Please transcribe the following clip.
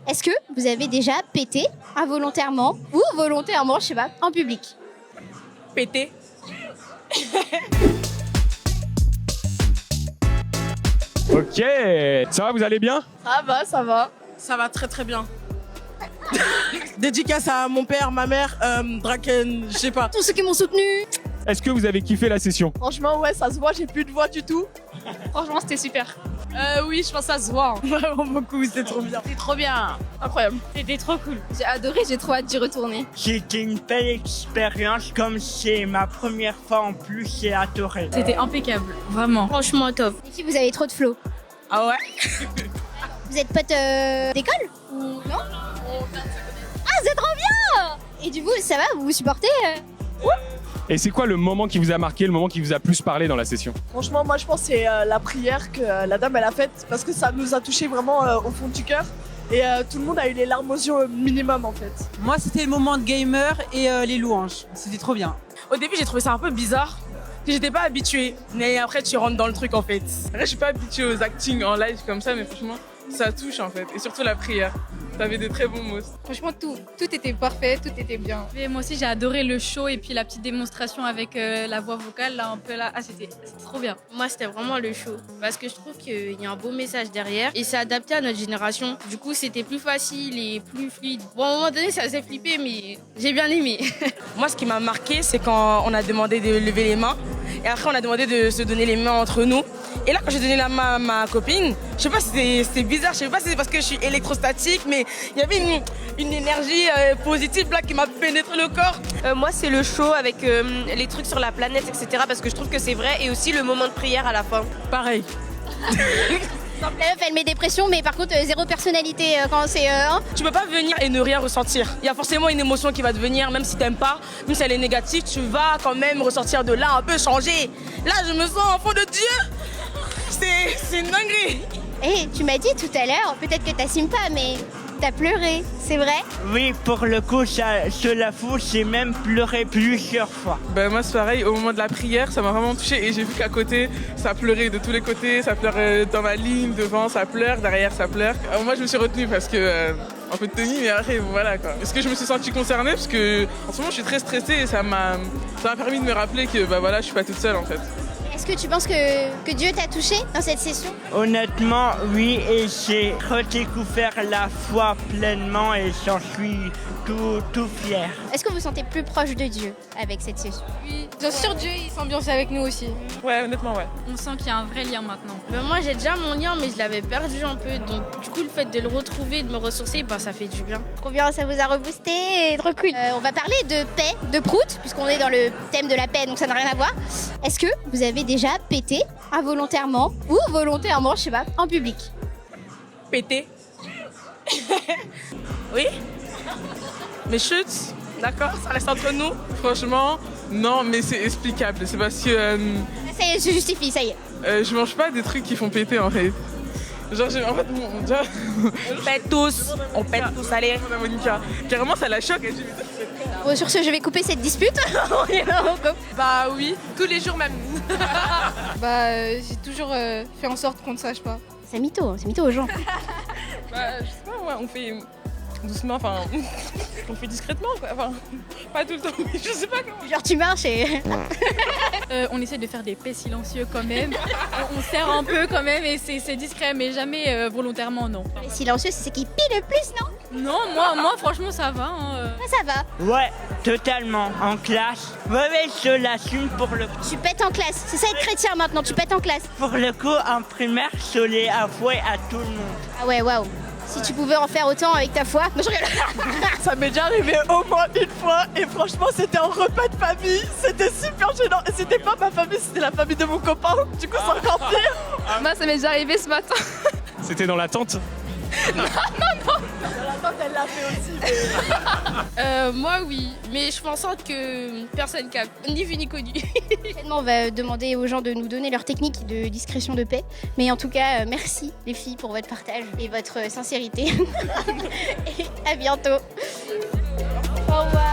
Est-ce que vous avez déjà pété involontairement ou volontairement, je sais pas, en public? Pété. Ok, ça va, vous allez bien? Ça va, ça va. Ça va très très bien. Dédicace à mon père, ma mère, Draken, je sais pas. Tous ceux qui m'ont soutenu. Est-ce que vous avez kiffé la session? Franchement, ouais, ça se voit, j'ai plus de voix du tout. Franchement, c'était super. Oui, je pense que ça se voit. Vraiment beaucoup, c'était trop bien. C'était trop bien. Incroyable. C'était trop cool. J'ai adoré, j'ai trop hâte d'y retourner. C'était une belle expérience, comme c'est ma première fois en plus, j'ai adoré. C'était impeccable, vraiment. Franchement top. Les filles, vous avez trop de flow. Ah ouais? Vous êtes potes d'école ou non? Ah, c'est trop bien! Et du coup, ça va, vous vous supportez Et c'est quoi le moment qui vous a marqué, le moment qui vous a plus parlé dans la session? Franchement, moi je pense que c'est la prière que la dame elle a faite parce que ça nous a touché vraiment au fond du cœur et tout le monde a eu les larmes aux yeux minimum en fait. Moi, c'était le moment de gamer et les louanges. C'était trop bien. Au début, j'ai trouvé ça un peu bizarre. J'étais pas habituée, mais après tu rentres dans le truc en fait. Après, je suis pas habituée aux actings en live comme ça, mais franchement, ça touche en fait. Et surtout la prière. T'avais de très bons mots. Franchement, tout était parfait, tout était bien. Et moi aussi, j'ai adoré le show et puis la petite démonstration avec la voix vocale, là, un peu là. Ah, c'était trop bien. Moi, c'était vraiment le show. Parce que je trouve qu'il y a un beau message derrière et c'est adapté à notre génération. Du coup, c'était plus facile et plus fluide. Bon, à un moment donné, ça s'est flippé, mais j'ai bien aimé. Moi, ce qui m'a marqué, c'est quand on a demandé de lever les mains. Et après, on a demandé de se donner les mains entre nous. Et là, quand j'ai donné la main à ma copine, je sais pas si c'était bizarre, je sais pas si c'est parce que je suis électrostatique, mais il y avait une énergie positive là qui m'a pénétré le corps. Moi, c'est le show avec les trucs sur la planète, etc. Parce que je trouve que c'est vrai. Et aussi le moment de prière à la fin. Pareil. La meuf, elle met des pressions, mais par contre, zéro personnalité quand c'est... Tu peux pas venir et ne rien ressentir. Il y a forcément une émotion qui va te venir, même si t'aimes pas, même si elle est négative, tu vas quand même ressortir de là un peu changé. Là, je me sens enfant de Dieu. C'est une dinguerie. Eh, tu m'as dit tout à l'heure, peut-être que t'assumes pas, mais t'as pleuré, c'est vrai? Oui, pour le coup, cela fout, j'ai même pleuré plusieurs fois. Ben moi c'est pareil, au moment de la prière ça m'a vraiment touché et j'ai vu qu'à côté ça pleurait de tous les côtés, ça pleurait dans ma ligne, devant ça pleure, derrière ça pleure. Alors moi je me suis retenue parce que un peu de tenue mais après voilà quoi. Est-ce que je me suis sentie concernée parce que en ce moment je suis très stressée et ça m'a permis de me rappeler que bah voilà je suis pas toute seule en fait. Est-ce que tu penses que Dieu t'a touché dans cette session? Honnêtement, oui, et j'ai redécouvert la foi pleinement et j'en suis tout fier. Est-ce que vous vous sentez plus proche de Dieu avec cette session? Oui, bien sûr, Dieu, il s'ambiance avec nous aussi. Ouais honnêtement ouais. On sent qu'il y a un vrai lien maintenant. Ben, moi, j'ai déjà mon lien, mais je l'avais perdu un peu. Donc, du coup, le fait de le retrouver, de me ressourcer, bah, ça fait du bien. Trop bien, ça vous a reboosté, trop cool. On va parler de paix, de prout, puisqu'on est dans le thème de la paix, donc ça n'a rien à voir. Est-ce que vous avez déjà pété involontairement ou volontairement, je sais pas, en public? Pété. Oui. Mais chut, d'accord, ça reste entre nous. Franchement non mais c'est explicable, c'est parce que Ça y est, je justifie, ça y est. je mange pas des trucs qui font péter en fait. Genre en fait déjà On pète tous, allez. Monica, carrément ça la choque. Bon, sur ce, je vais couper cette dispute. Bah oui, tous les jours même. J'ai toujours fait en sorte qu'on ne sache pas. C'est mytho aux gens. Bah je sais pas, ouais, on fait doucement, enfin on fait discrètement quoi, enfin pas tout le temps, mais je sais pas comment. Genre tu marches et... On essaie de faire des paix silencieux quand même. On serre un peu quand même et c'est discret, mais jamais volontairement, non. Les silencieux, c'est ce qui pille le plus, non? Non, moi franchement, ça va. Ça va. Ouais, totalement. En classe. Ouais, je l'assume pour le coup. Tu pètes en classe. C'est ça être chrétien maintenant, tu pètes en classe. Pour le coup, en primaire, je l'ai avoué à tout le monde. Ah ouais, waouh. Si tu pouvais en faire autant avec ta foi. Moi, je rigole. Ça m'est déjà arrivé au moins une fois et franchement c'était un repas de famille, c'était super gênant et c'était pas ma famille, c'était la famille de mon copain, du coup c'est encore pire. Moi, ça m'est déjà arrivé ce matin. C'était dans la tente? La tante elle l'a fait aussi. Moi, oui, mais je pense que personne capte, ni vu ni connu. On va demander aux gens de nous donner leur technique de discrétion de paix. Mais en tout cas, merci les filles pour votre partage et votre sincérité. Et à bientôt. Au revoir.